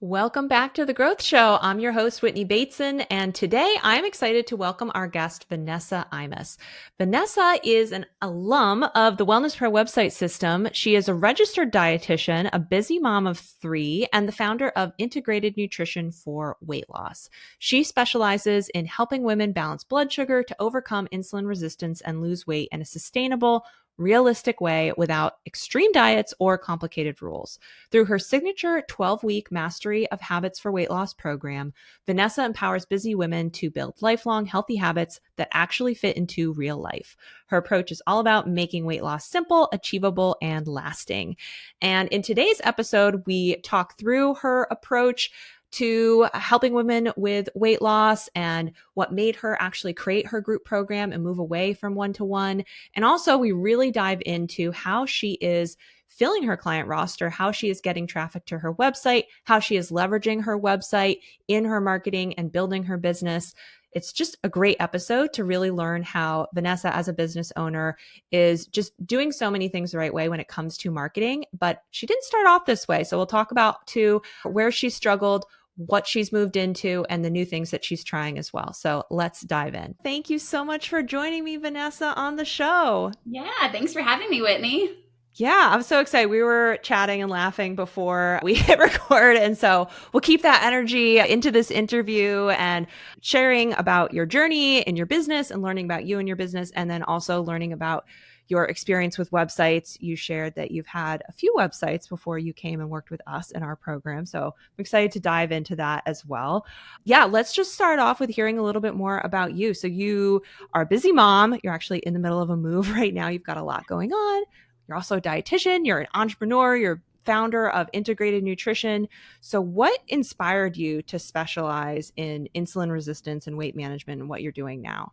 Welcome back to The Growth Show. I'm your host, Whitney Bateson, and today I'm excited to welcome our guest, Vanessa Imus. Vanessa is an alum of the Wellness Pro website system. She is a registered dietitian, a busy mom of three, and the founder of Integrated Nutrition for Weight Loss. She specializes in helping women balance blood sugar to overcome insulin resistance and lose weight in a sustainable, realistic way without extreme diets or complicated rules. Through her signature 12-week Mastery of Habits for Weight Loss program, Vanessa empowers busy women to build lifelong healthy habits that actually fit into real life. Her approach is all about making weight loss simple, achievable, and lasting. And in today's episode, we talk through her approach to helping women with weight loss and what made her actually create her group program and move away from one-to-one. And also, we really dive into how she is filling her client roster, how she is getting traffic to her website, how she is leveraging her website in her marketing and building her business. It's just a great episode to really learn how Vanessa, as a business owner, is just doing so many things the right way when it comes to marketing. But she didn't start off this way. So we'll talk about too where she struggled, what she's moved into, and the new things that she's trying as well. So let's dive in. Thank you so much for joining me, Vanessa, on the show. Yeah, thanks for having me, Whitney. Yeah, I'm so excited. We were chatting and laughing before we hit record. And so we'll keep that energy into this interview and sharing about your journey in your business and learning about you and your business. And then also learning about your experience with websites. You shared that you've had a few websites before you came and worked with us in our program. So I'm excited to dive into that as well. Yeah, let's just start off with hearing a little bit more about you. So you are a busy mom. You're actually in the middle of a move right now. You've got a lot going on. You're also a dietitian, you're an entrepreneur, you're founder of Integrated Nutrition. So what inspired you to specialize in insulin resistance and weight management and what you're doing now?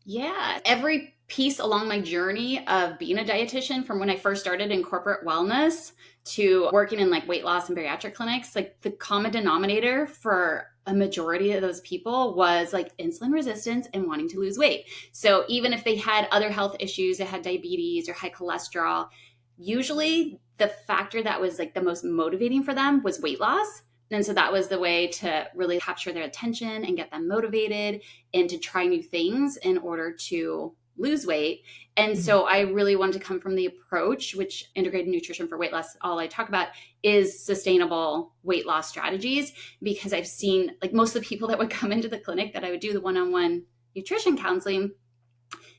Yeah, every piece along my journey of being a dietitian, from when I first started in corporate wellness to working in like weight loss and bariatric clinics, like the common denominator for a majority of those people was like insulin resistance and wanting to lose weight. So even if they had other health issues, they had diabetes or high cholesterol, usually the factor that was like the most motivating for them was weight loss. And so that was the way to really capture their attention and get them motivated and to try new things in order to lose weight. And so I really wanted to come from the approach, which integrated nutrition for weight loss, all I talk about is sustainable weight loss strategies, because I've seen like most of the people that would come into the clinic that I would do the one-on-one nutrition counseling,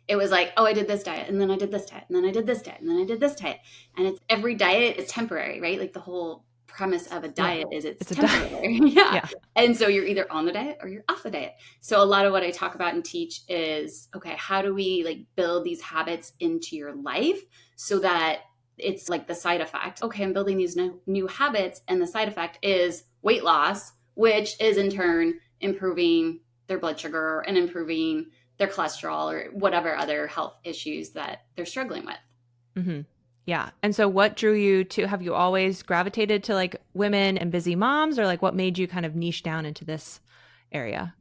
it was like, oh, I did this diet and then I did this diet and then I did this diet and then I did this diet. And it's every diet is temporary, right? Like the whole premise of a diet is it's a diet. temporary. Yeah. Yeah. And so you're either on the diet or you're off the diet. So a lot of what I talk about and teach is, okay, how do we like build these habits into your life so that it's like the side effect? Okay, I'm building these new habits and the side effect is weight loss, which is in turn improving their blood sugar and improving their cholesterol or whatever other health issues that they're struggling with. Mm-hmm. Yeah. And so what drew you to, have you always gravitated to like women and busy moms, or like what made you kind of niche down into this area?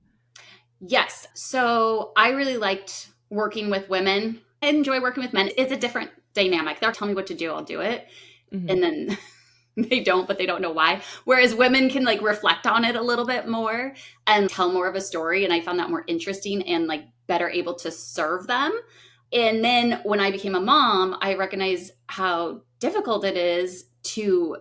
Yes. So I really liked working with women. I enjoy working with men. It's a different dynamic. They'll tell me what to do, I'll do it. Mm-hmm. And then they don't, but they don't know why. Whereas women can like reflect on it a little bit more and tell more of a story. And I found that more interesting and like better able to serve them. And then when I became a mom, I recognized how difficult it is to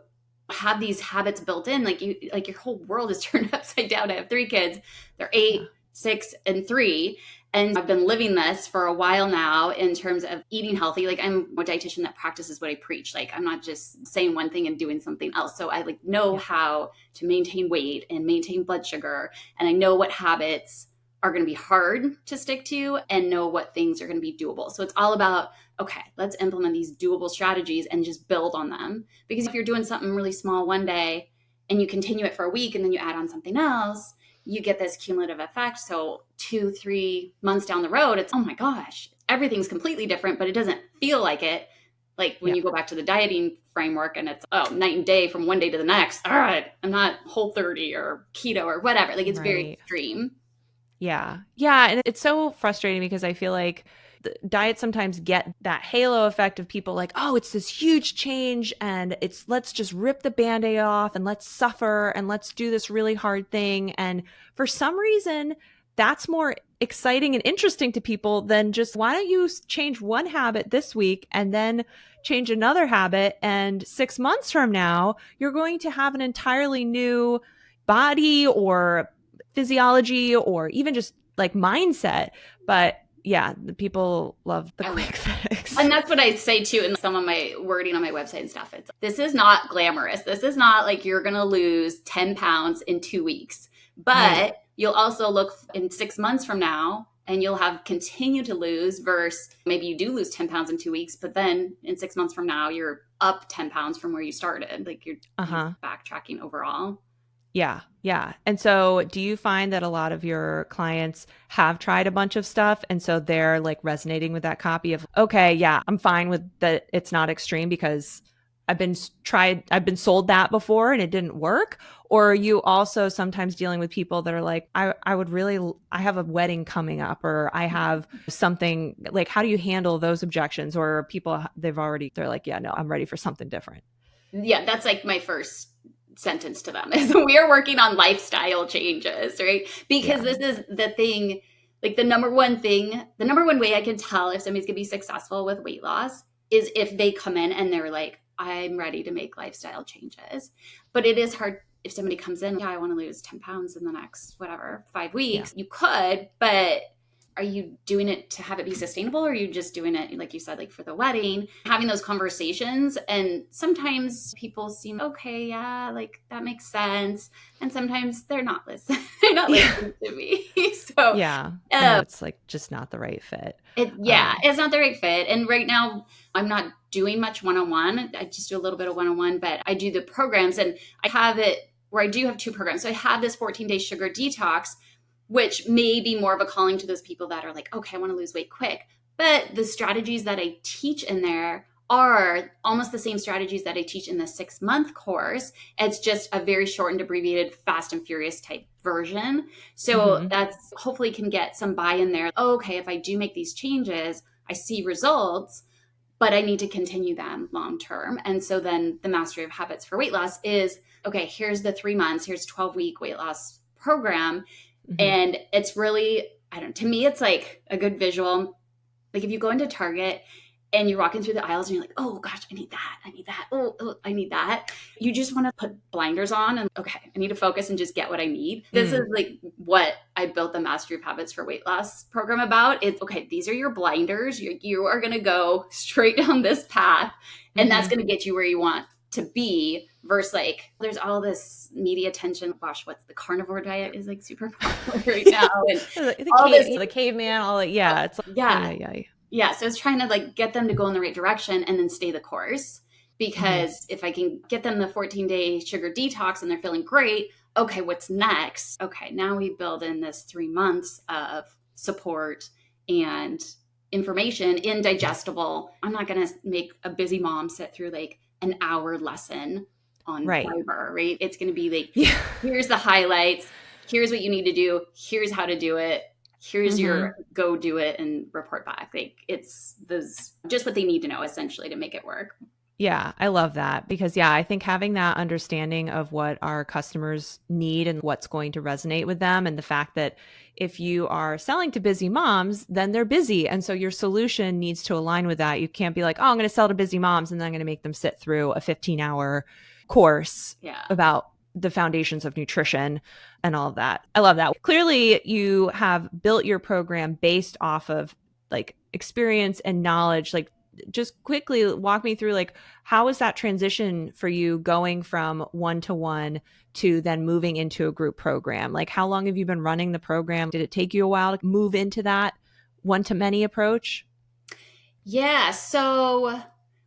have these habits built in. Like your whole world is turned upside down. I have three kids. They're 8, 6, and 3. And I've been living this for a while now in terms of eating healthy. Like I'm a dietitian that practices what I preach. Like I'm not just saying one thing and doing something else. So I like know how to maintain weight and maintain blood sugar. And I know what habits are going to be hard to stick to and know what things are going to be doable. So it's all about, okay, let's implement these doable strategies and just build on them. Because if you're doing something really small one day and you continue it for a week and then you add on something else, you get this cumulative effect. So 2-3 months down the road, it's, oh my gosh, everything's completely different, but it doesn't feel like it. Like when you go back to the dieting framework and it's, oh, night and day from one day to the next. All right, I'm not Whole30 or keto or whatever. Like it's very extreme. Yeah. Yeah. And it's so frustrating because I feel like The diets sometimes get that halo effect of people like, oh, it's this huge change and let's just rip the Band-Aid off and let's suffer and let's do this really hard thing. And for some reason, that's more exciting and interesting to people than just, why don't you change one habit this week and then change another habit, and 6 months from now you're going to have an entirely new body or physiology or even just like mindset. But yeah, the people love the quick fix. And that's what I say too in some of my wording on my website and stuff. This is not glamorous. This is not like you're going to lose 10 pounds in 2 weeks, but you'll also look in 6 months from now and you'll have continued to lose, versus maybe you do lose 10 pounds in 2 weeks, but then in 6 months from now, you're up 10 pounds from where you started. Like you're backtracking overall. Yeah. Yeah. And so do you find that a lot of your clients have tried a bunch of stuff, and so they're like resonating with that copy of, okay, yeah, I'm fine with that. It's not extreme because I've been sold that before and it didn't work? Or are you also sometimes dealing with people that are like, I have a wedding coming up, or I have something, like, how do you handle those objections? Or people, they're like, yeah, no, I'm ready for something different. Yeah. That's like my first sentence to them is, we are working on lifestyle changes, right? Because this is the thing, like the number one way I can tell if somebody's gonna be successful with weight loss is if they come in and they're like, I'm ready to make lifestyle changes. But it is hard if somebody comes in, I want to lose 10 pounds in the next, 5 weeks. You could, but are you doing it to have it be sustainable, or are you just doing it, like you said, like for the wedding? Having those conversations, and sometimes people seem okay, yeah, like that makes sense, and sometimes they're not listening. They're not listening to me. So it's like just not the right fit. It's not the right fit. And right now, I'm not doing much one-on-one. I just do a little bit of one-on-one, but I do the programs, and I have it where I do have 2 programs. So I have this 14-day sugar detox, which may be more of a calling to those people that are like, okay, I want to lose weight quick. But the strategies that I teach in there are almost the same strategies that I teach in the 6-month course. It's just a very shortened, abbreviated, fast and furious type version. So that's hopefully can get some buy-in there. Okay, if I do make these changes, I see results, but I need to continue them long-term. And so then the Mastery of Habits for Weight Loss is, okay, here's the 3 months, here's 12-week weight loss program. And it's really, to me, it's like a good visual. Like if you go into Target and you're walking through the aisles and you're like, oh gosh, I need that. Oh, I need that. You just want to put blinders on and, okay, I need to focus and just get what I need. This is like what I built the Mastery of Habits for Weight Loss program about. It's, okay, these are your blinders. You are going to go straight down this path, and that's going to get you where you want to be, versus like there's all this media attention. Gosh, what's the carnivore diet is like super popular right now, and the caveman, all that. Yeah, it's like, yeah. So it's trying to like get them to go in the right direction and then stay the course. Because if I can get them the 14-day sugar detox and they're feeling great, okay, what's next? Okay, now we build in this 3 months of support and information in digestible. I'm not going to make a busy mom sit through like an hour lesson on fiber, right? It's going to be like, here's the highlights. Here's what you need to do. Here's how to do it. Here's your go do it and report back. Like it's just what they need to know essentially to make it work. Yeah, I love that because I think having that understanding of what our customers need and what's going to resonate with them, and the fact that if you are selling to busy moms, then they're busy. And so your solution needs to align with that. You can't be like, oh, I'm going to sell to busy moms and then I'm going to make them sit through a 15-hour course about the foundations of nutrition and all of that. I love that. Clearly, you have built your program based off of like experience and knowledge. Like, just quickly walk me through, like, how is that transition for you going from one-to-one to then moving into a group program? Like, how long have you been running the program? Did it take you a while to move into that one-to-many approach? Yeah. So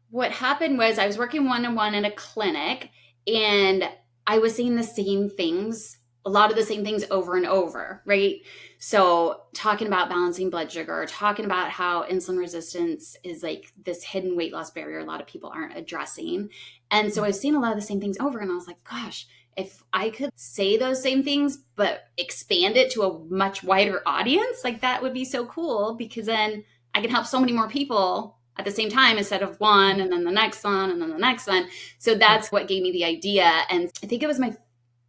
what happened was I was working one-on-one in a clinic, and I was seeing the same things, a lot of the same things over and over, right? So talking about balancing blood sugar, talking about how insulin resistance is like this hidden weight loss barrier a lot of people aren't addressing. And so I've seen a lot of the same things over, and I was like, gosh, if I could say those same things, but expand it to a much wider audience, like that would be so cool, because then I can help so many more people at the same time instead of one and then the next one and then the next one. So that's what gave me the idea. And I think it was my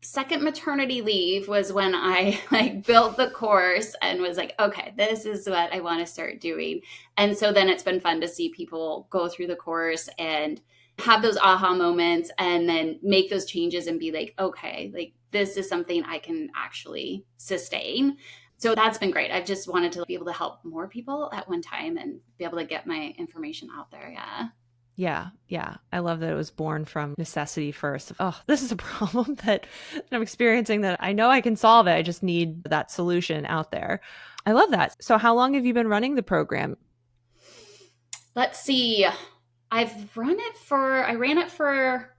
second maternity leave was when I like built the course and was like, okay, this is what I want to start doing. And so then it's been fun to see people go through the course and have those aha moments and then make those changes and be like, okay, like this is something I can actually sustain. So that's been great. I've just wanted to be able to help more people at one time and be able to get my information out there. Yeah. Yeah. Yeah. I love that it was born from necessity first. Oh, this is a problem that I'm experiencing that I know I can solve it. I just need that solution out there. I love that. So how long have you been running the program? Let's see. I ran it for,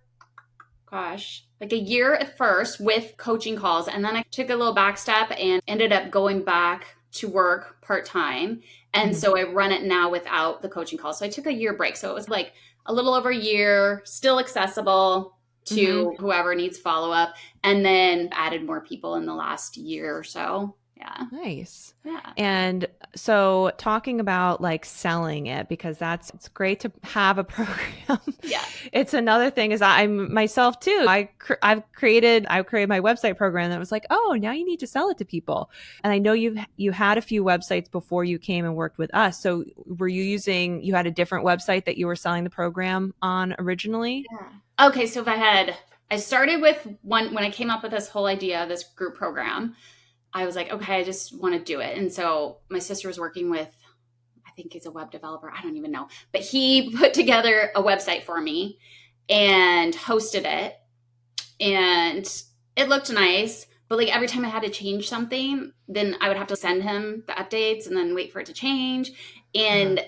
gosh, like a year at first with coaching calls. And then I took a little back step and ended up going back to work part-time. And so I run it now without the coaching calls. So I took a year break. So it was like a little over a year, still accessible to whoever needs follow-up, and then added more people in the last year or so. Yeah. Nice. Yeah. And so talking about like selling it, because it's great to have a program. Yeah. It's another thing is I'm myself too. I've created my website program that was like, oh, now you need to sell it to people. And I know you had a few websites before you came and worked with us. So were you had a different website that you were selling the program on originally? Yeah. Okay. So I started with one when I came up with this whole idea of this group program. I was like, okay, I just want to do it. And so my sister was working with, I think he's a web developer. I don't even know. But he put together a website for me and hosted it. And it looked nice. But like every time I had to change something, then I would have to send him the updates and then wait for it to change. And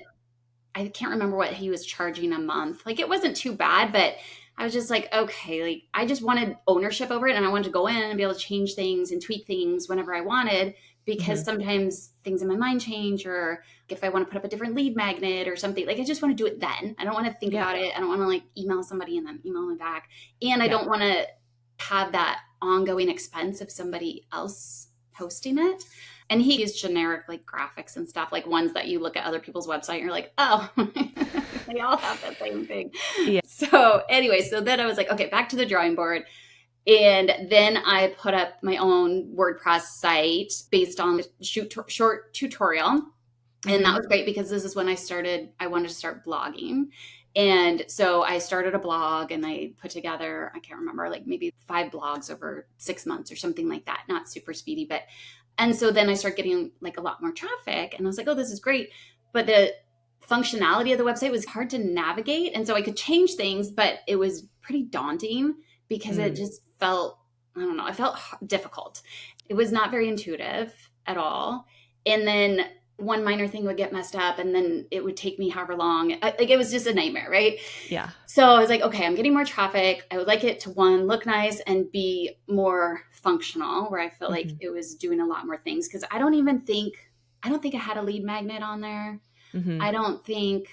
I can't remember what he was charging a month. Like it wasn't too bad, but I was just like, okay, like I just wanted ownership over it and I wanted to go in and be able to change things and tweak things whenever I wanted, because sometimes things in my mind change, or if I want to put up a different lead magnet or something, like I just want to do it then. I don't want to think about it. I don't want to like email somebody and then email me back. And I don't want to have that ongoing expense of somebody else hosting it. And he used generic like graphics and stuff, like ones that you look at other people's website and you're like, oh, they all have the same thing. Yeah. So anyway, so then I was like, okay, back to the drawing board. And then I put up my own WordPress site based on the short tutorial. And that was great because this is when I wanted to start blogging. And so I started a blog and I put together, I can't remember, like maybe 5 blogs over 6 months or something like that. Not super speedy, but and so then I started getting like a lot more traffic and I was like, oh, this is great. But the functionality of the website was hard to navigate. And so I could change things, but it was pretty daunting because it just felt, I don't know, it felt difficult. It was not very intuitive at all. And then one minor thing would get messed up and then it would take me however long. Like it was just a nightmare, right? Yeah. So I was like, okay, I'm getting more traffic. I would like it to look nice and be more functional, where I felt like it was doing a lot more things. Cause I don't think I had a lead magnet on there. I don't think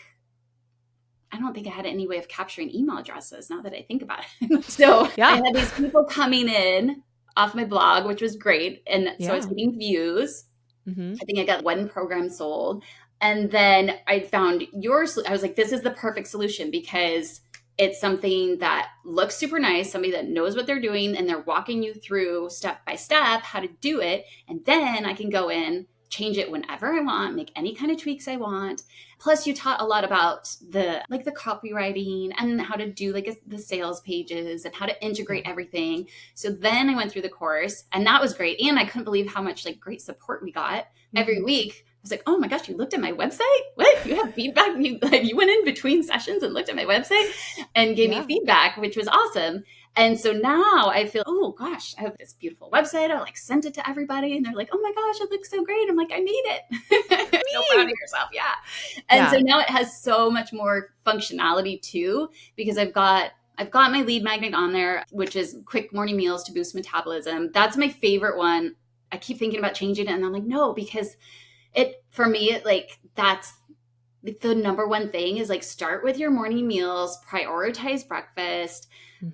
I had any way of capturing email addresses now that I think about it. So I had these people coming in off my blog, which was great. And so I was getting views. I think I got 1 program sold. And then I found yours. I was like, this is the perfect solution because it's something that looks super nice, somebody that knows what they're doing, and they're walking you through step by step how to do it. And then I can go in, change it whenever I want, make any kind of tweaks I want. Plus you taught a lot about the copywriting and how to do the sales pages and how to integrate everything. So then I went through the course and that was great. And I couldn't believe how much great support we got every week. I was like, oh my gosh, you looked at my website? What? You have feedback? You went in between sessions and looked at my website and gave me feedback, which was awesome. And so now I feel, oh gosh, I have this beautiful website. I sent it to everybody and they're like, oh my gosh, it looks so great. I'm like, I made it. Feel proud of yourself. Yeah. And so now it has so much more functionality too, because I've got my lead magnet on there, which is quick morning meals to boost metabolism. That's my favorite one. I keep thinking about changing it and I'm like, no, because for me, that's the number one thing is start with your morning meals, prioritize breakfast.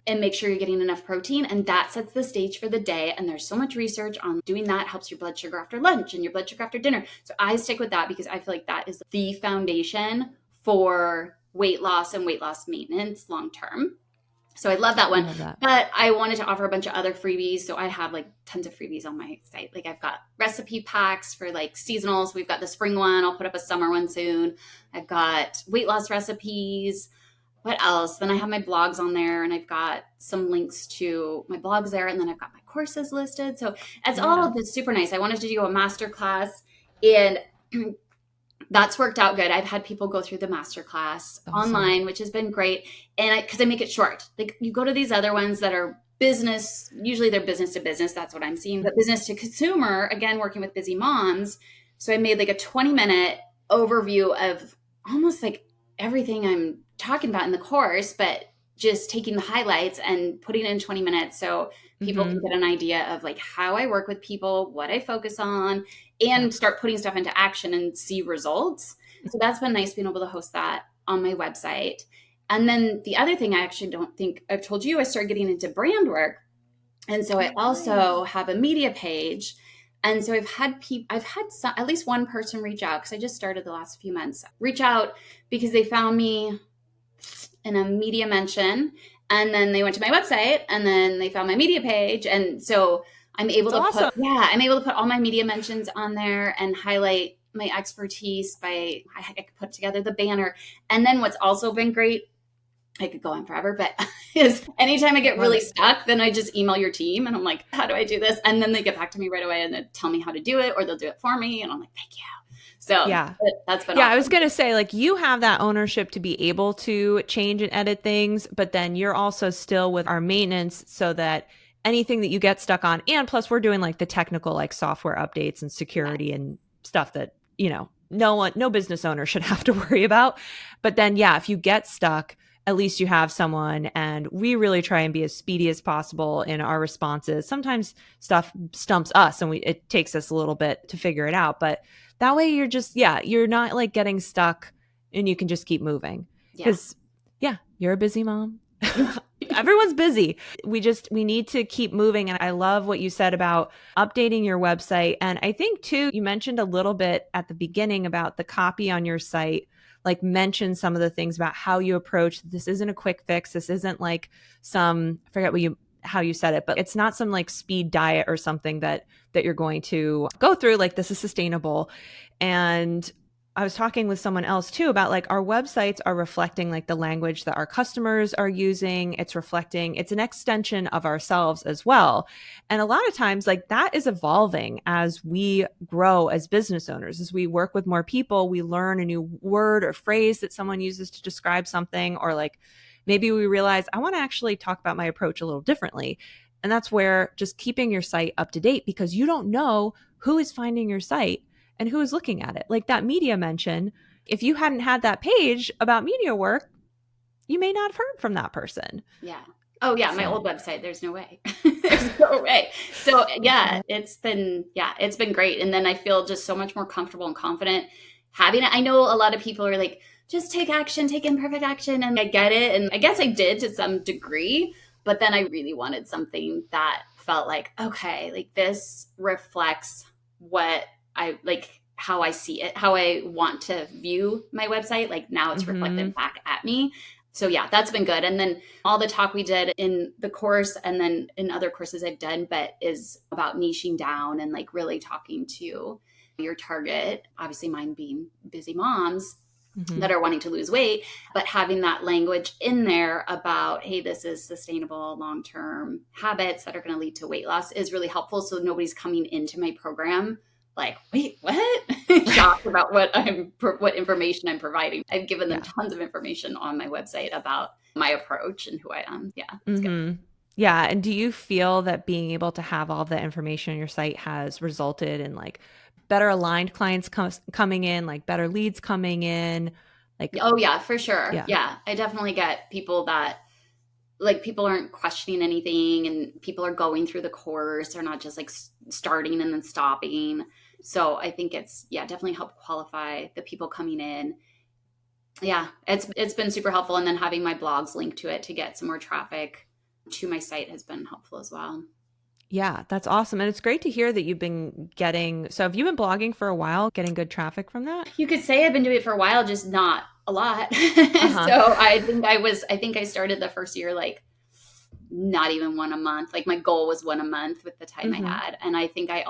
and make sure you're getting enough protein. And that sets the stage for the day. And there's so much research on doing that helps your blood sugar after lunch and your blood sugar after dinner. So I stick with that because I feel like that is the foundation for weight loss and weight loss maintenance long term. So I love that one. I love that. But I wanted to offer a bunch of other freebies. So I have like tons of freebies on my site. Like I've got recipe packs for like seasonals. We've got the spring one. I'll put up a summer one soon. I've got weight loss recipes. What else? Then I have my blogs on there, and I've got some links to my blogs there. And then I've got my courses listed. So it's all of this super nice. I wanted to do a masterclass, and that's worked out good. I've had people go through the masterclass online, which has been great. And because I make it short, like you go to these other ones that are business, usually they're business to business. That's what I'm seeing. But business to consumer, again, working with busy moms. So I made like a 20-minute overview of almost like everything I'm talking about in the course, but just taking the highlights and putting it in 20 minutes. So people can get an idea of like how I work with people, what I focus on, and start putting stuff into action and see results. So that's been nice being able to host that on my website. And then the other thing I actually don't think I've told you, I started getting into brand work. And so I also have a media page. And so I've had at least one person reach out, because I just started the last few months, reach out because they found me in a media mention, and then they went to my website, and then they found my media page. And so I'm able I'm able to put all my media mentions on there and highlight my expertise I could put together the banner. And then what's also been great, I could go on forever, but is anytime I get really stuck, then I just email your team and I'm like, how do I do this? And then they get back to me right away and they tell me how to do it, or they'll do it for me. And I'm like, thank you. So that's been awesome. I was going to say, like, you have that ownership to be able to change and edit things, but then you're also still with our maintenance so that anything that you get stuck on, and plus we're doing like the technical, like software updates and security and stuff that, no business owner should have to worry about. But then, if you get stuck, at least you have someone, and we really try and be as speedy as possible in our responses. Sometimes stuff stumps us and it takes us a little bit to figure it out, but that way you're just, you're not like getting stuck and you can just keep moving. Because you're a busy mom. Everyone's busy. We need to keep moving. And I love what you said about updating your website. And I think too, you mentioned a little bit at the beginning about the copy on your site, like mention some of the things about how you approach. This isn't a quick fix. This isn't like I forget how you said it, but it's not some like speed diet or something that you're going to go through. Like, this is sustainable. And I was talking with someone else too about like our websites are reflecting like the language that our customers are using. It's an extension of ourselves as well. And a lot of times like that is evolving as we grow as business owners. As we work with more people, we learn a new word or phrase that someone uses to describe something, or like maybe we realize I want to actually talk about my approach a little differently. And that's where just keeping your site up to date, because you don't know who is finding your site and who is looking at it. Like that media mention, if you hadn't had that page about media work, you may not have heard from that person. Yeah. Oh yeah. My old website, there's no way. There's no way. So it's been great. And then I feel just so much more comfortable and confident having it. I know a lot of people are like, just take action, take imperfect action. And I get it. And I guess I did to some degree, but then I really wanted something that felt like, okay, like this reflects what I like, how I see it, how I want to view my website. Like now it's reflected back at me. So that's been good. And then all the talk we did in the course and then in other courses I've done, but is about niching down and like really talking to your target, obviously mine being busy moms that are wanting to lose weight, but having that language in there about, hey, this is sustainable long-term habits that are going to lead to weight loss is really helpful. So nobody's coming into my program like, wait, what? Shocked about what information I'm providing. I've given them tons of information on my website about my approach and who I am. Yeah. It's good. Yeah. And do you feel that being able to have all the information on your site has resulted in like better aligned clients coming in, like better leads coming in? Like, oh yeah, for sure. Yeah. I definitely get people that like people aren't questioning anything and people are going through the course. They're not just like starting and then stopping. So I think it's definitely helped qualify the people coming in. Yeah, it's been super helpful. And then having my blogs linked to it to get some more traffic to my site has been helpful as well. Yeah, that's awesome. And it's great to hear that you've been getting, so have you been blogging for a while, getting good traffic from that? You could say I've been doing it for a while, just not a lot. Uh-huh. So I think I started the first year like not even one a month. Like my goal was one a month with the time I Mm-hmm. had. And I think I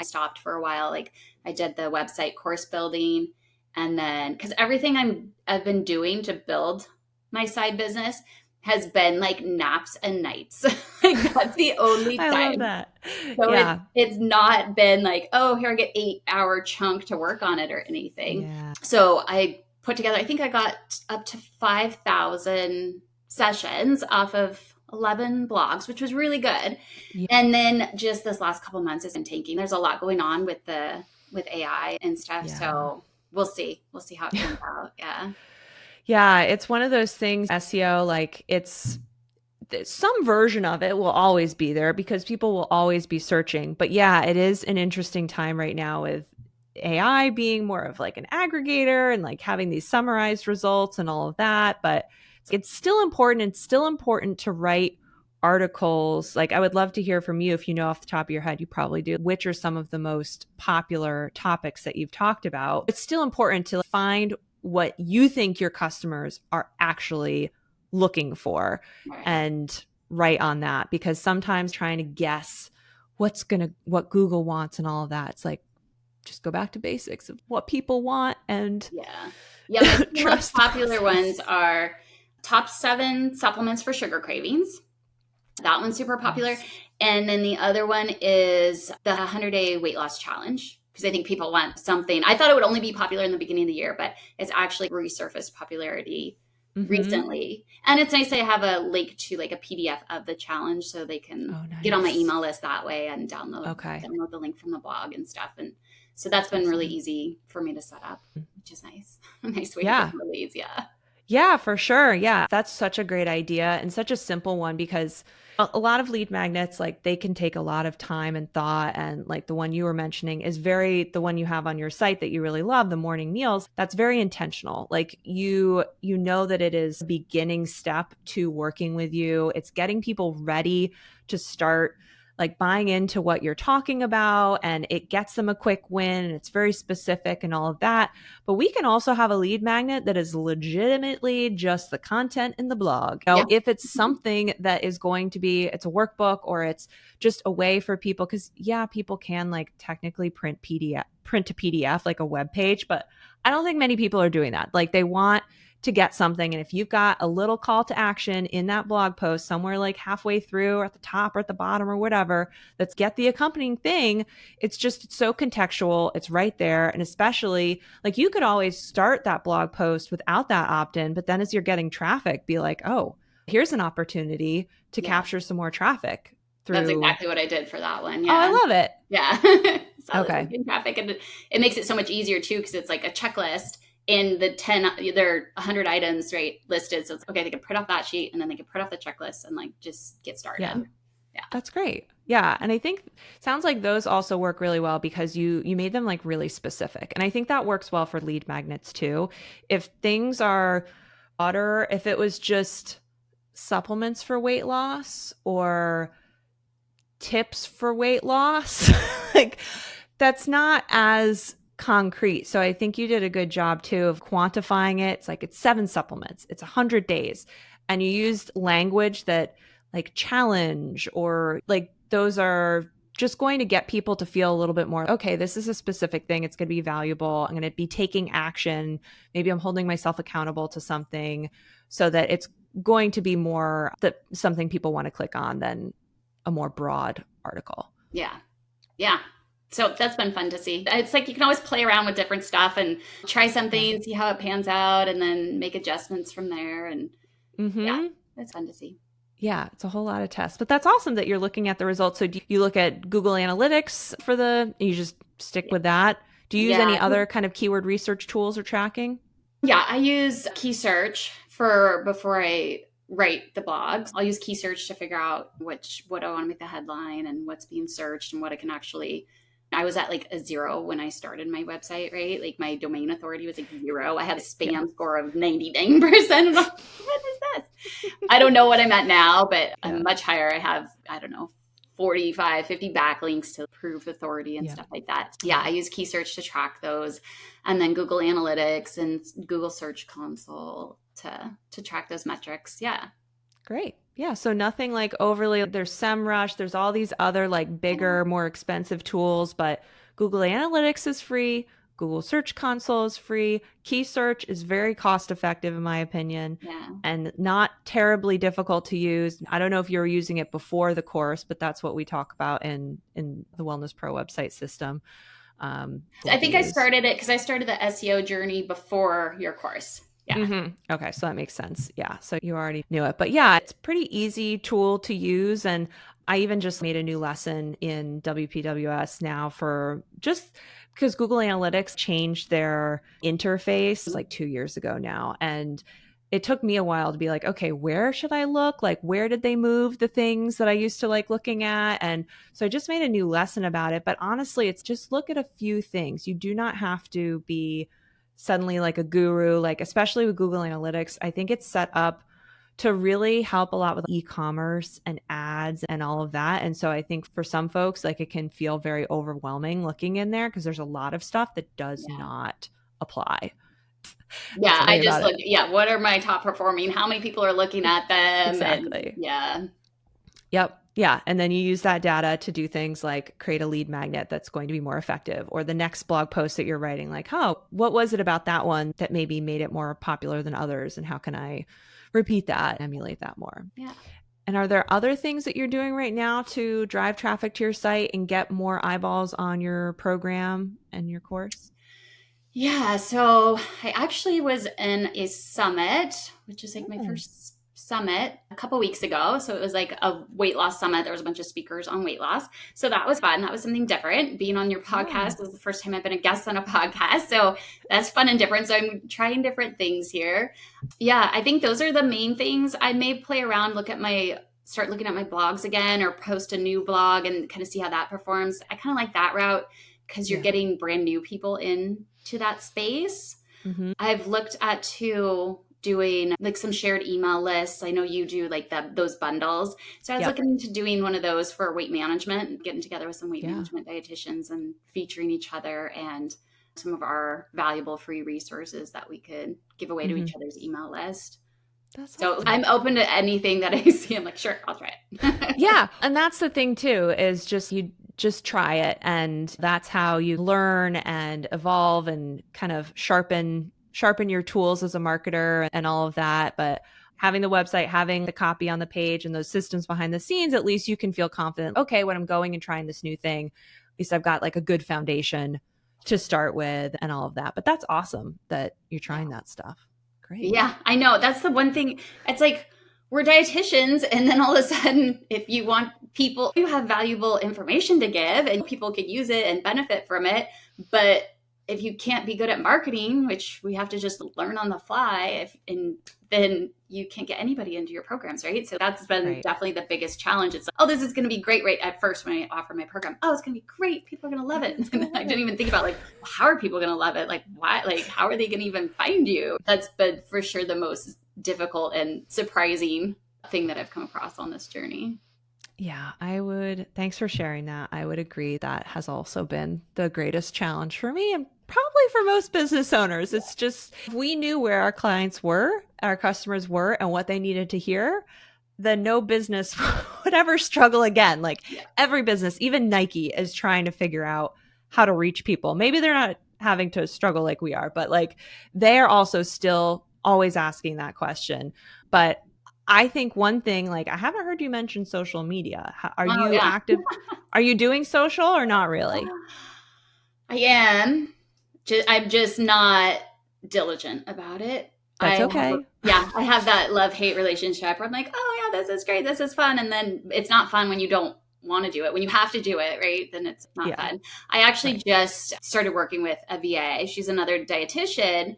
stopped for a while. Like I did the website course building, and then because everything I've been doing to build my side business has been like naps and nights. Like that's the only I love time. that. So Yeah. it's not been like, oh, here I get 8 hour chunk to work on it or anything. Yeah. So I put together, I think I got up to 5,000 sessions off of 11 blogs, which was really good. Yeah. And then just this last couple months has been tanking. There's a lot going on with AI and stuff. Yeah. So we'll see. We'll see how it turns out. Yeah. Yeah. It's one of those things, SEO, like some version of it will always be there because people will always be searching. But yeah, it is an interesting time right now with AI being more of like an aggregator and like having these summarized results and all of that. But it's still important. It's still important to write articles. Like, I would love to hear from you if you know off the top of your head, you probably do, which are some of the most popular topics that you've talked about. It's still important to find what you think your customers are actually looking for Right. and write on that, because sometimes trying to guess what Google wants and all of that, it's like, just go back to basics of what people want and Yeah. Yeah. My two most trust the popular ones process. are top 7 supplements for sugar cravings. That one's super popular. Nice. And then the other one is the 100-day weight loss challenge. Because I think people want something. I thought it would only be popular in the beginning of the year, but it's actually resurfaced popularity Mm-hmm. recently. And it's nice to have a link to like a PDF of the challenge so they can Oh, get on my nice. email list that way and Okay. download the link from the blog and stuff. And so that's been really Excellent. easy for me to set up, which is nice. A nice way to get Yeah. more leads. Yeah. Yeah, for sure. Yeah, that's such a great idea and such a simple one, because a lot of lead magnets, like, they can take a lot of time and thought. And like the one you were mentioning is the one you have on your site that you really love, the morning meals, that's very intentional. Like, you know that it is a beginning step to working with you. It's getting people ready to start like buying into what you're talking about, and it gets them a quick win, and it's very specific and all of that. But we can also have a lead magnet that is legitimately just the content in the blog. Yeah. If it's something that is going to be, it's a workbook or it's just a way for people, because yeah, people can like technically print to PDF like a web page, but I don't think many people are doing that. Like, they want to get something. And if you've got a little call to action in that blog post somewhere like halfway through or at the top or at the bottom or whatever, that's get the accompanying thing, it's so contextual. It's right there. And especially, like, you could always start that blog post without that opt-in, but then as you're getting traffic, be like, oh, here's an opportunity to Yeah. capture some more traffic That's through. exactly what I did for that one. Oh, I Yeah. love it. Yeah. So I was Okay. looking traffic, and it makes it so much easier too, because it's like a checklist in the 10, there are 100 items, right, listed. So it's okay. They can print off that sheet and then they can print off the checklist and like just get Yeah. started. Yeah. That's great. Yeah, and I think sounds like those also work really well because you made them like really specific. And I think that works well for lead magnets too. If things are broader, if it was just supplements for weight loss or tips for weight loss, like, that's not as concrete. So I think you did a good job too of quantifying it. It's like, it's 7 supplements, it's 100 days. And you used language that, like, challenge, or like, those are just going to get people to feel a little bit more, okay, this is a specific thing. It's going to be valuable. I'm going to be taking action. Maybe I'm holding myself accountable to something, so that it's going to be more that something people want to click on than a more broad article. Yeah. Yeah. So that's been fun to see. It's like you can always play around with different stuff and try Yeah. something, see how it pans out, and then make adjustments from there. And yeah, Mm-hmm. it's fun to see. Yeah, it's a whole lot of tests, but that's awesome that you're looking at the results. So do you look at Google Analytics you just stick Yeah. with that? Do you use Yeah. any other kind of keyword research tools or tracking? Yeah, I use key search for before I write the blogs. I'll use key search to figure out what I want to make the headline and what's being searched and what I can actually. I was at like a 0 when I started my website, right? Like my domain authority was like 0. I had a Yeah. spam score of 99%. And I'm like, what is yes. I don't know what I'm at now, but Yeah. I'm much higher. I have, I don't know, 45, 50 backlinks to prove authority and stuff like that. Yeah, I use key search to track those, and then Google Analytics and Google Search Console to track those metrics. Yeah. Great. Yeah. So nothing like overly, there's SEMrush, there's all these other like bigger, more expensive tools, but Google Analytics is free. Google Search Console is free. Key search is very cost effective, in my opinion, Yeah. and not terribly difficult to use. I don't know if you were using it before the course, but that's what we talk about in the Wellness Pro website system. I think I started it because I started the SEO journey before your course. Yeah. Mm-hmm. Okay. So that makes sense. Yeah. So you already knew it. But yeah, it's a pretty easy tool to use. And I even just made a new lesson in WPWS now for just because Google Analytics changed their interface like 2 years ago now. And it took me a while to be like, okay, where should I look? Like, where did they move the things that I used to like looking at? And so I just made a new lesson about it. But honestly, it's just look at a few things. You do not have to be suddenly like a guru, like especially with Google Analytics. I think it's set up to really help a lot with e-commerce and ads and all of that. And so I think for some folks, like it can feel very overwhelming looking in there because there's a lot of stuff that does not apply. Yeah, I just look, what are my top performing? How many people are looking at them? Exactly. And yeah. Yep. Yeah. And then you use that data to do things like create a lead magnet that's going to be more effective, or the next blog post that you're writing, like, oh, what was it about that one that maybe made it more popular than others? And how can I repeat that, emulate that more? Yeah. And are there other things that you're doing right now to drive traffic to your site and get more eyeballs on your program and your course? Yeah. So I actually was in a summit, which is like my first summit a couple weeks ago. So it was like a weight loss summit. There was a bunch of speakers on weight loss. So that was fun. That was something different. Being on your podcast was the first time I've been a guest on a podcast. So that's fun and different. So I'm trying different things here. Yeah, I think those are the main things. I may play around, start looking at my blogs again, or post a new blog and kind of see how that performs. I kind of like that route because you're getting brand new people into that space. Mm-hmm. I've looked at doing like some shared email lists. I know you do like those bundles. So I was looking into doing one of those for weight management, getting together with some weight management dietitians and featuring each other and some of our valuable free resources that we could give away to each other's email list. So awesome. I'm open to anything that I see. I'm like, sure, I'll try it. Yeah. And that's the thing too, is just try it. And that's how you learn and evolve and kind of sharpen your tools as a marketer and all of that. But having the website, having the copy on the page and those systems behind the scenes, at least you can feel confident. Okay, when I'm going and trying this new thing, at least I've got like a good foundation to start with and all of that. But that's awesome that you're trying that stuff. Great. Yeah, I know. That's the one thing. It's like we're dietitians, and then all of a sudden, if you want people, you have valuable information to give and people could use it and benefit from it. But if you can't be good at marketing, which we have to just learn on the fly, then you can't get anybody into your programs, right? So that's been definitely the biggest challenge. It's like, oh, this is going to be great right at first when I offer my program. Oh, it's going to be great. People are going to love it. And I didn't even think about like, how are people going to love it? Like, why? Like, how are they going to even find you? That's been for sure the most difficult and surprising thing that I've come across on this journey. Yeah, thanks for sharing that. I would agree that has also been the greatest challenge for me and probably for most business owners. It's just, if we knew where our clients were, our customers were, and what they needed to hear, then no business would ever struggle again. Like every business, even Nike, is trying to figure out how to reach people. Maybe they're not having to struggle like we are, but like they are also still always asking that question. But I think one thing, like I haven't heard you mention social media. Are you active? Are you doing social or not really? I am. I'm just not diligent about it. That's okay. I have that love-hate relationship where I'm like, oh yeah, this is great. This is fun. And then it's not fun when you don't want to do it. When you have to do it, right? Then it's not fun. I actually just started working with a VA. She's another dietitian.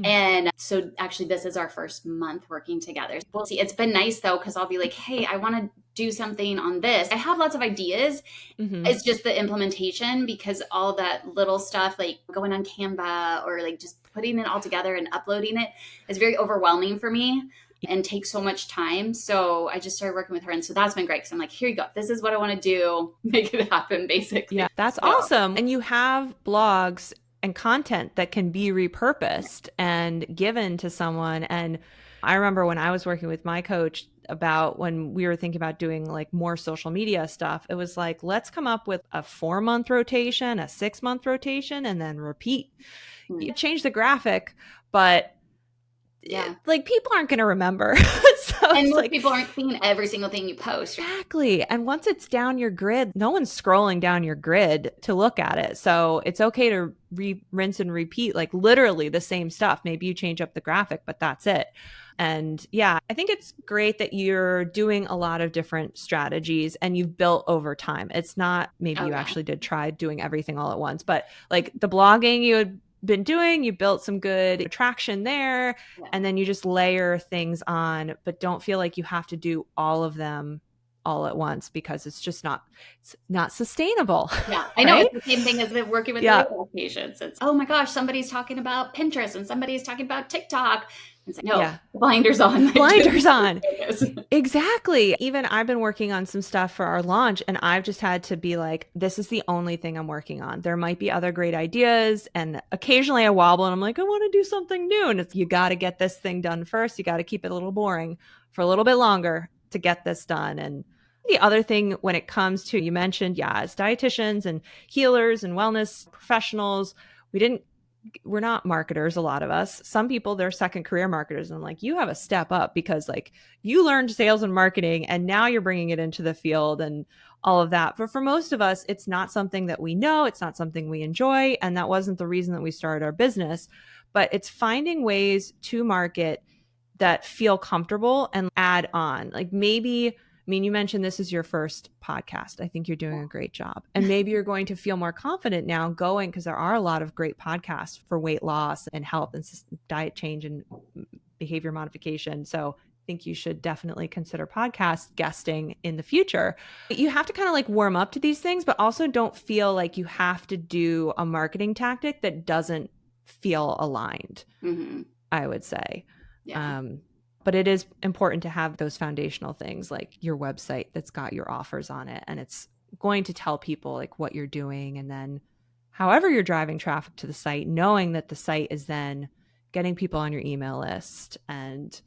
And so actually this is our first month working together. We'll see. It's been nice though, because I'll be like, hey, I want to do something on this. I have lots of ideas. It's just the implementation, because all that little stuff like going on Canva or like just putting it all together and uploading it is very overwhelming for me. and take so much time. So I just started working with her. And so that's been great because I'm like, here you go. This is what I want to do. Make it happen, basically. Yeah, that's So, awesome. And you have blogs and content that can be repurposed and given to someone. And I remember when I was working with my coach about when we were thinking about doing like more social media stuff, it was like, let's come up with a 4-month rotation, a 6-month rotation, and then repeat. You change the graphic, but yeah. like people aren't going to remember. So And it's most like, people aren't seeing every single thing you post. exactly. And once it's down your grid, no one's scrolling down your grid to look at it. So it's okay to rinse and repeat, like literally the same stuff. Maybe you change up the graphic, but that's it. And yeah, I think it's great that you're doing a lot of different strategies and you've built over time. It's not maybe Oh, you yeah. actually did try doing everything all at once, but like the blogging you had been doing, you built some good traction there, Yeah. and then you just layer things on, but don't feel like you have to do all of them all at once because it's not sustainable. Yeah, I know. Right? It's the same thing as working with the Yeah. weight loss patients. It's, oh my gosh, somebody's talking about Pinterest and somebody's talking about TikTok. It's like, no, Yeah. blinders on. Blinders on. Exactly. Even I've been working on some stuff for our launch, and I've just had to be like, this is the only thing I'm working on. There might be other great ideas. And occasionally I wobble and I'm like, I want to do something new. And it's, you got to get this thing done first. You got to keep it a little boring for a little bit longer to get this done. And the other thing when it comes to, you mentioned, yeah, as dietitians and healers and wellness professionals, we're not marketers, a lot of us. Some people, they're second career marketers. And I'm like, you have a step up because like you learned sales and marketing and now you're bringing it into the field and all of that. But for most of us, it's not something that we know. It's not something we enjoy. And that wasn't the reason that we started our business. But it's finding ways to market that feel comfortable and add on. Like maybe, I mean, you mentioned this is your first podcast. I think you're doing a great job. And maybe you're going to feel more confident now going, because there are a lot of great podcasts for weight loss and health and diet change and behavior modification. So I think you should definitely consider podcast guesting in the future. You have to kind of like warm up to these things, but also don't feel like you have to do a marketing tactic that doesn't feel aligned, I would say. Yeah. But it is important to have those foundational things like your website that's got your offers on it. And it's going to tell people like what you're doing. And then however you're driving traffic to the site, knowing that the site is then getting people on your email list and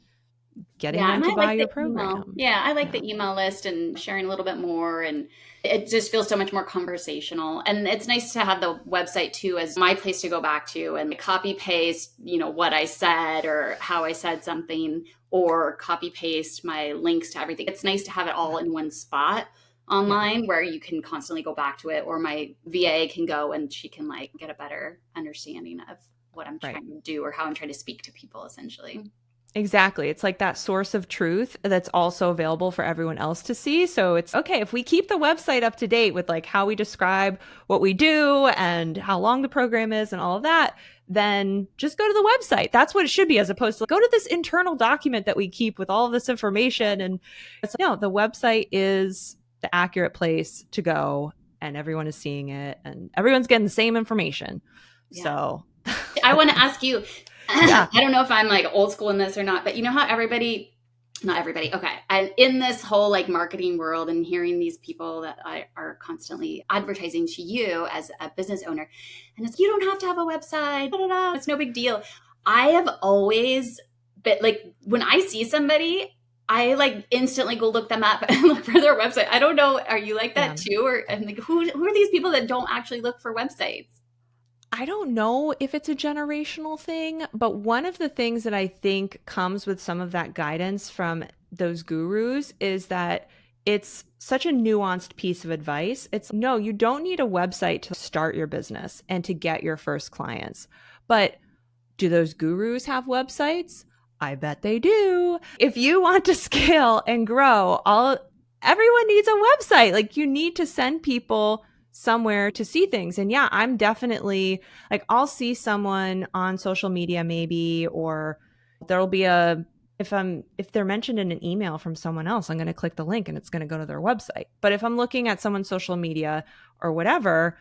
getting Yeah, them and to I buy like the your email. program. Yeah, I like Yeah. the email list and sharing a little bit more, and it just feels so much more conversational. And it's nice to have the website too as my place to go back to and copy paste, what I said or how I said something, or copy paste my links to everything. It's nice to have it all in one spot Yeah. online where you can constantly go back to it, or my VA can go and she can get a better understanding of what I'm Right. trying to do or how I'm trying to speak to people essentially. Exactly. It's like that source of truth that's also available for everyone else to see. So it's okay if we keep the website up to date with like how we describe what we do and how long the program is and all of that, then just go to the website. That's what it should be, as opposed to go to this internal document that we keep with all of this information. And it's no, the website is the accurate place to go and everyone is seeing it and everyone's getting the same information. Yeah. So I want to ask you, yeah. I don't know if I'm old school in this or not, but you know how not everybody, okay. And in this whole marketing world and hearing these people that are constantly advertising to you as a business owner, and it's, you don't have to have a website, da, da, da, it's no big deal. I have always been when I see somebody, I instantly go look them up and look for their website. I don't know. Are you like that too? Or I'm like, who are these people that don't actually look for websites? I don't know if it's a generational thing, but one of the things that I think comes with some of that guidance from those gurus is that it's such a nuanced piece of advice. It's no, you don't need a website to start your business and to get your first clients. But do those gurus have websites? I bet they do. If you want to scale and grow, everyone needs a website. Like you need to send people somewhere to see things. And yeah, I'm definitely like, I'll see someone on social media maybe, or there'll be if they're mentioned in an email from someone else, I'm going to click the link and it's going to go to their website. But if I'm looking at someone's social media or whatever,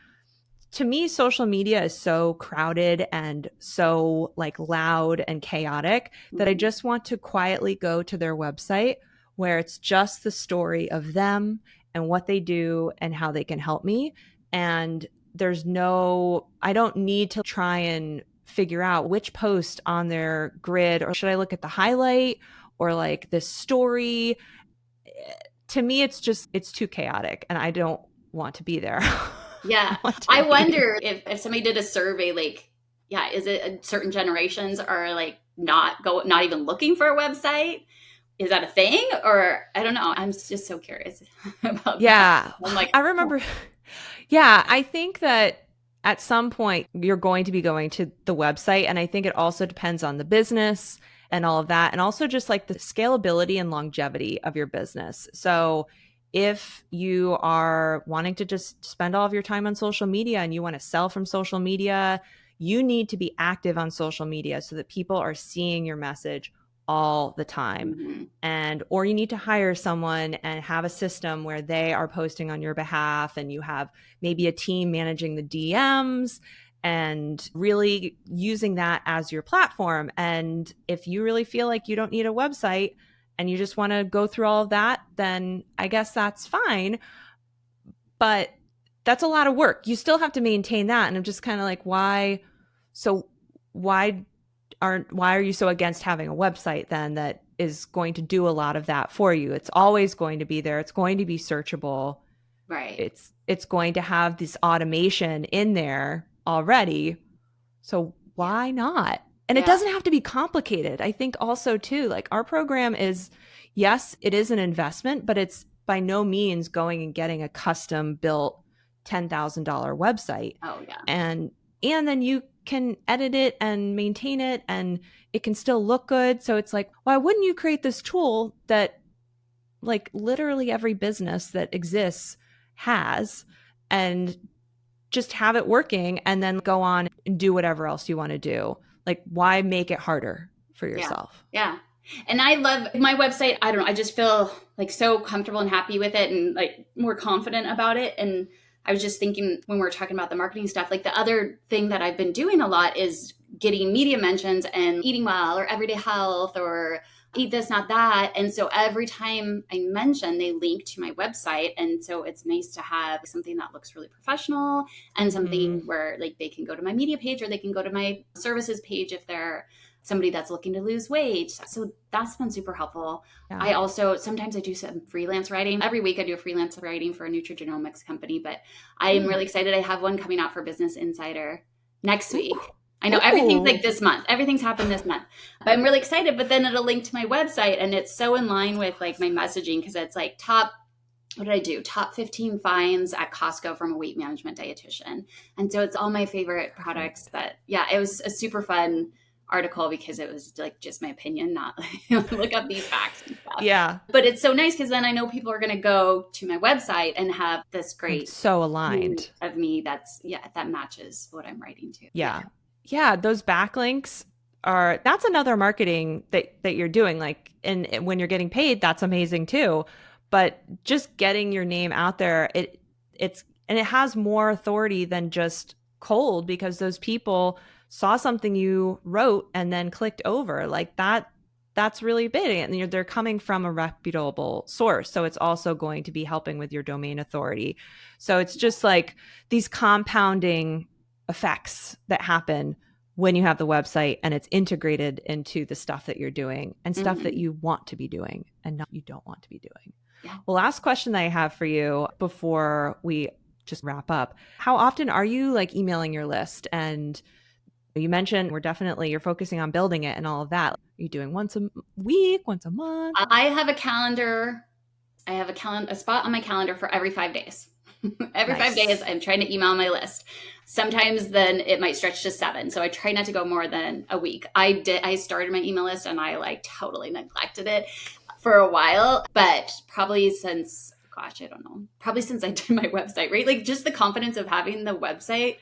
to me, social media is so crowded and so like loud and chaotic that I Mhm. just want to quietly go to their website where it's just the story of them and what they do and how they can help me. And I don't need to try and figure out which post on their grid, or should I look at the highlight or like this story. To me, it's too chaotic and I don't want to be there. Yeah. I want to I be. wonder if somebody did a survey, like, yeah, is it certain generations are like not even looking for a website? Is that a thing? Or I don't know. I'm just so curious about that. Yeah. I'm like, I oh, remember. Yeah. I think that at some point you're going to be going to the website. And I think it also depends on the business and all of that. And also just like the scalability and longevity of your business. So if you are wanting to just spend all of your time on social media and you want to sell from social media, you need to be active on social media so that people are seeing your message all the time. mhm. And or you need to hire someone and have a system where they are posting on your behalf and you have maybe a team managing the DMs and really using that as your platform. And if you really feel like you don't need a website and you just want to go through all of that, then I guess that's fine. But that's a lot of work. You still have to maintain that. And I'm just kind of like, why? So why why are you so against having a website then that is going to do a lot of that for you? It's always going to be there. It's going to be searchable. Right. It's going to have this automation in there already. So Yeah. why not? And it Yeah. doesn't have to be complicated. I think also too, like our program is, yes, it is an investment, but it's by no means going and getting a custom built $10,000 website. Oh, yeah. And then you can edit it and maintain it and it can still look good. So it's like, why wouldn't you create this tool that like literally every business that exists has, and just have it working and then go on and do whatever else you want to do? Like, why make it harder for Yeah. yourself? Yeah. And I love my website. I don't know. I just feel like so comfortable and happy with it and like more confident about it. And I was just thinking when we were talking about the marketing stuff, like the other thing that I've been doing a lot is getting media mentions and eating well or everyday health or eat this, not that. And so every time I mention, they link to my website. And so it's nice to have something that looks really professional and Mm, something where like they can go to my media page or they can go to my services page if they're somebody that's looking to lose weight. So that's been super helpful. yeah. I also sometimes I do some freelance writing. Every week I do a freelance writing for a nutrigenomics company, but I am Mm. really excited. I have one coming out for Business Insider next Ooh. week. I know everything's Ooh. like this month. Everything's happened this month. But I'm really excited, but then it'll link to my website and it's so in line with like my messaging because it's like what did I do? Top 15 finds at Costco from a weight management dietitian. And so it's all my favorite products. But yeah, it was a super fun article because it was like just my opinion, not like look up these facts and stuff. Yeah. But it's so nice because then I know people are going to go to my website and have this And great so view aligned. of me that matches what I'm writing to. Yeah. Yeah. Yeah. Those backlinks that's another marketing that you're doing. Like, and when you're getting paid, that's amazing too. But just getting your name out there, and it has more authority than just cold because those people saw something you wrote and then clicked over like that. That's really big. And they're coming from a reputable source. So it's also going to be helping with your domain authority. So it's just like these compounding effects that happen when you have the website and it's integrated into the stuff that you're doing and stuff that Mhm. you want to be doing and not you don't want to be doing. Yeah. Well, last question that I have for you before we just wrap up. How often are you like emailing your list? And you mentioned you're focusing on building it and all of that. Are you doing once a week, once a month? I have a calendar. I have a spot on my calendar for every 5 days. Every 5 days, Nice. I'm trying to email my list. Sometimes then it might stretch to 7. So I try not to go more than a week. I started my email list and I like totally neglected it for a while, but probably since, gosh, I don't know, probably since I did my website, right? Like just the confidence of having the website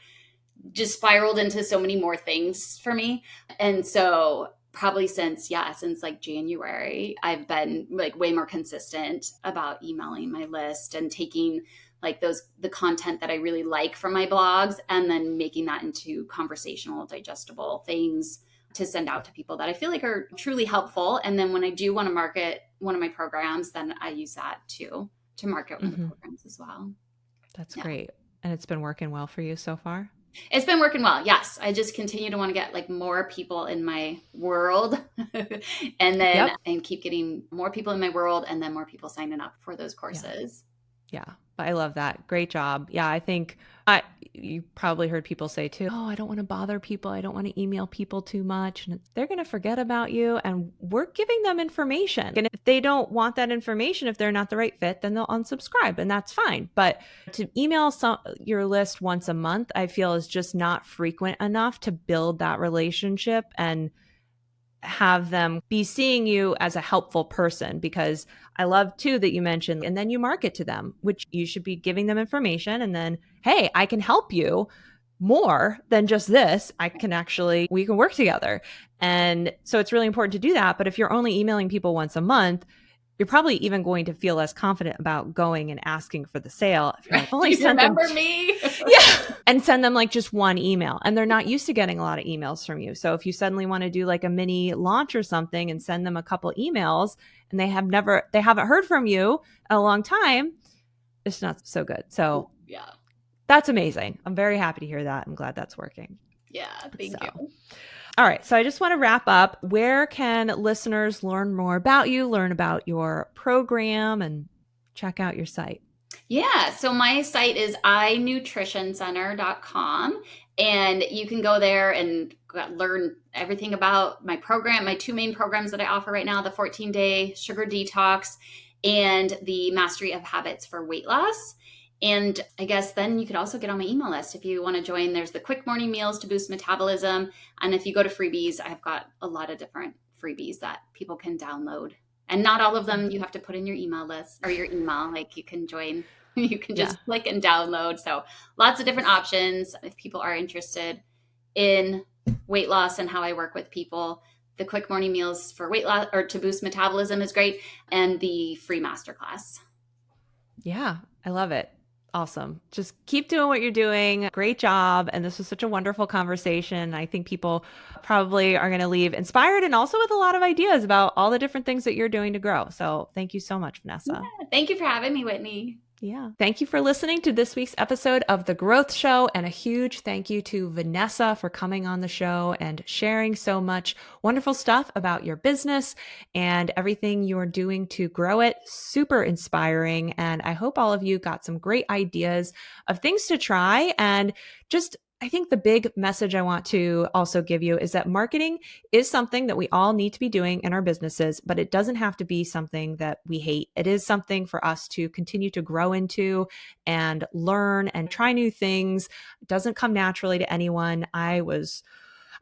just spiraled into so many more things for me. And so probably since like January, I've been like way more consistent about emailing my list and taking like the content that I really like from my blogs, and then making that into conversational, digestible things to send out to people that I feel like are truly helpful. And then when I do want to market one of my programs, then I use that to market one of the programs as well. That's Yeah. great. And it's been working well for you so far? It's been working well. Yes. I just continue to want to get like more people in my world and keep getting more people in my world and then more people signing up for those courses. Yeah. I love that. Great job. Yeah. I think you probably heard people say too, oh, I don't want to bother people. I don't want to email people too much. And they're going to forget about you. And we're giving them information. And if they don't want that information, if they're not the right fit, then they'll unsubscribe and that's fine. But to email your list once a month, I feel is just not frequent enough to build that relationship and have them be seeing you as a helpful person. Because I love too that you mentioned, and then you market to them, which you should be giving them information. And then, hey, I can help you more than just this. We can work together. And so it's really important to do that. But if you're only emailing people once a month, you're probably even going to feel less confident about going and asking for the sale. If you're like, Do you remember me? Yeah. And send them like just one email. And they're not used to getting a lot of emails from you. So if you suddenly want to do like a mini launch or something and send them a couple emails and they haven't heard from you in a long time, it's not so good. So yeah, that's amazing. I'm very happy to hear that. I'm glad that's working. Yeah. Thank you. All right. So I just want to wrap up. Where can listeners learn more about you, learn about your program, and check out your site? Yeah. So my site is inutritioncenter.com. And you can go there and learn everything about my program, my two main programs that I offer right now, the 14-day sugar detox and the mastery of habits for weight loss. And I guess then you could also get on my email list if you want to join. There's the quick morning meals to boost metabolism. And if you go to freebies, I've got a lot of different freebies that people can download. And not all of them you have to put in your email list or your email. Like you can join, you can just click and download. So lots of different options. If people are interested in weight loss and how I work with people, the quick morning meals for weight loss or to boost metabolism is great. And the free masterclass. Yeah, I love it. Awesome. Just keep doing what you're doing. Great job. And this was such a wonderful conversation. I think people probably are going to leave inspired and also with a lot of ideas about all the different things that you're doing to grow. So thank you so much, Vanessa. Yeah, thank you for having me, Whitney. Yeah. Thank you for listening to this week's episode of The Growth Show. And a huge thank you to Vanessa for coming on the show and sharing so much wonderful stuff about your business and everything you're doing to grow it. Super inspiring. And I hope all of you got some great ideas of things to try. And just I think the big message I want to also give you is that marketing is something that we all need to be doing in our businesses, but it doesn't have to be something that we hate. It is something for us to continue to grow into and learn and try new things. It doesn't come naturally to anyone. I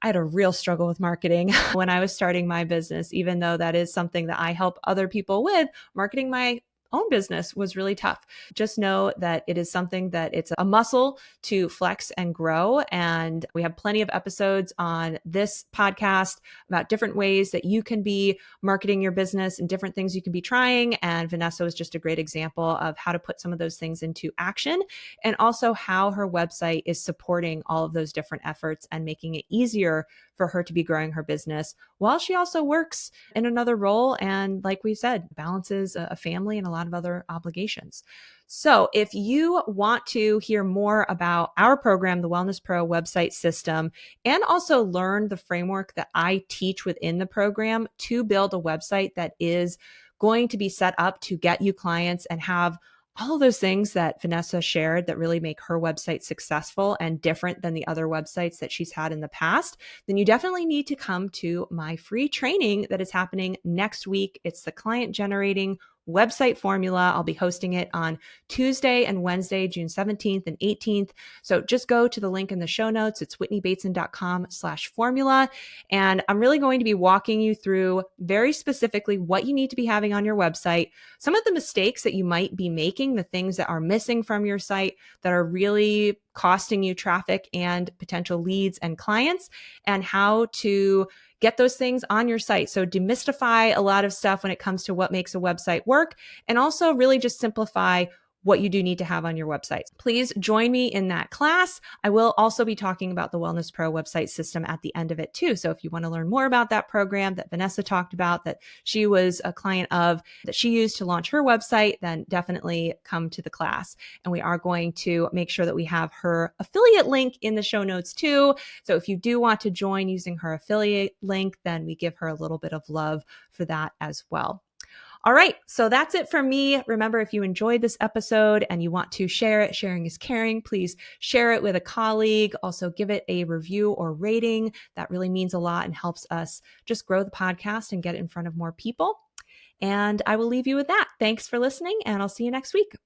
had a real struggle with marketing when I was starting my business, even though that is something that I help other people with. Marketing my own business was really tough. Just know that it is something that it's a muscle to flex and grow. And we have plenty of episodes on this podcast about different ways that you can be marketing your business and different things you can be trying. And Vanessa was just a great example of how to put some of those things into action and also how her website is supporting all of those different efforts and making it easier for her to be growing her business while she also works in another role. And like we said, balances a family and a lot of other obligations. So if you want to hear more about our program, the Wellness Pro website system, and also learn the framework that I teach within the program to build a website that is going to be set up to get you clients and have all of those things that Vanessa shared that really make her website successful and different than the other websites that she's had in the past, then you definitely need to come to my free training that is happening next week. It's the client generating website formula. I'll be hosting it on Tuesday and Wednesday, June 17th and 18th. So just go to the link in the show notes. It's whitneybateson.com/formula. And I'm really going to be walking you through very specifically what you need to be having on your website, some of the mistakes that you might be making, the things that are missing from your site that are really costing you traffic and potential leads and clients, and how to get those things on your site. So demystify a lot of stuff when it comes to what makes a website work, and also really just simplify what you do need to have on your website. Please join me in that class. I will also be talking about the Wellness Pro website system at the end of it too. So if you want to learn more about that program that Vanessa talked about, that she was a client of, that she used to launch her website, then definitely come to the class. And we are going to make sure that we have her affiliate link in the show notes too. So if you do want to join using her affiliate link, then we give her a little bit of love for that as well. All right, so that's it for me. Remember, if you enjoyed this episode and you want to share it, sharing is caring, please share it with a colleague. Also give it a review or rating. That really means a lot and helps us just grow the podcast and get it in front of more people. And I will leave you with that. Thanks for listening, and I'll see you next week.